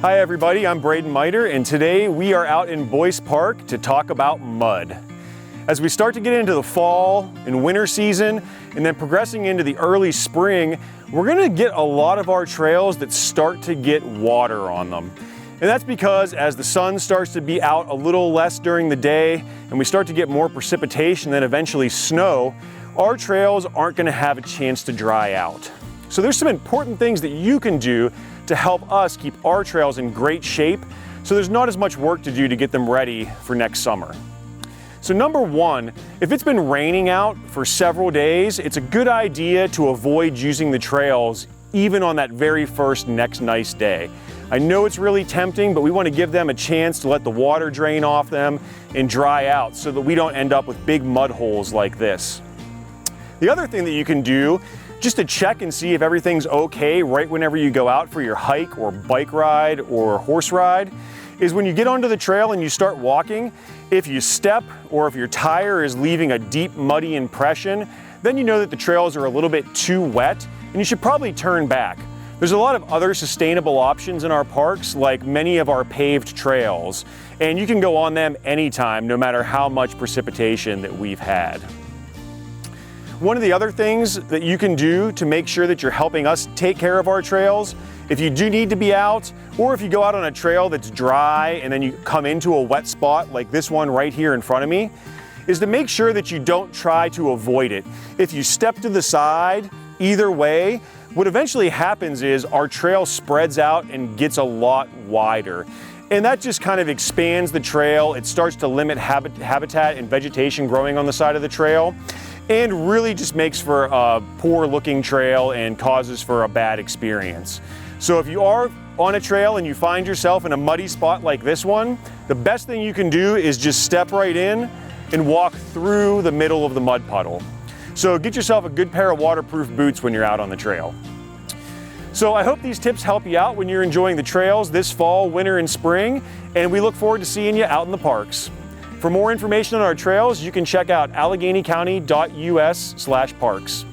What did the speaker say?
Hi everybody, I'm Braden Miter, and today we are out in Boyce Park to talk about mud. As we start to get into the fall and winter season, and then progressing into the early spring, we're gonna get a lot of our trails that start to get water on them. And that's because as the sun starts to be out a little less during the day, and we start to get more precipitation, then eventually snow, our trails aren't gonna have a chance to dry out. So there's some important things that you can do to help us keep our trails in great shape so there's not as much work to do to get them ready for next summer. So number one, if it's been raining out for several days, it's a good idea to avoid using the trails even on that very first next nice day. I know it's really tempting, but we want to give them a chance to let the water drain off them and dry out so that we don't end up with big mud holes like this. The other thing that you can do, just to check and see if everything's okay right whenever you go out for your hike or bike ride or horse ride, is when you get onto the trail and you start walking, if you step or if your tire is leaving a deep muddy impression, then you know that the trails are a little bit too wet and you should probably turn back. There's a lot of other sustainable options in our parks, like many of our paved trails, and you can go on them anytime, no matter how much precipitation that we've had. One of the other things that you can do to make sure that you're helping us take care of our trails, if you do need to be out, or if you go out on a trail that's dry and then you come into a wet spot like this one right here in front of me, is to make sure that you don't try to avoid it. If you step to the side, either way, what eventually happens is our trail spreads out and gets a lot wider. And that just kind of expands the trail. It starts to limit habitat and vegetation growing on the side of the trail, and really just makes for a poor looking trail and causes for a bad experience. So if you are on a trail and you find yourself in a muddy spot like this one, the best thing you can do is just step right in and walk through the middle of the mud puddle. So get yourself a good pair of waterproof boots when you're out on the trail. So I hope these tips help you out when you're enjoying the trails this fall, winter, and spring, and we look forward to seeing you out in the parks. For more information on our trails, you can check out AlleghenyCounty.us/parks.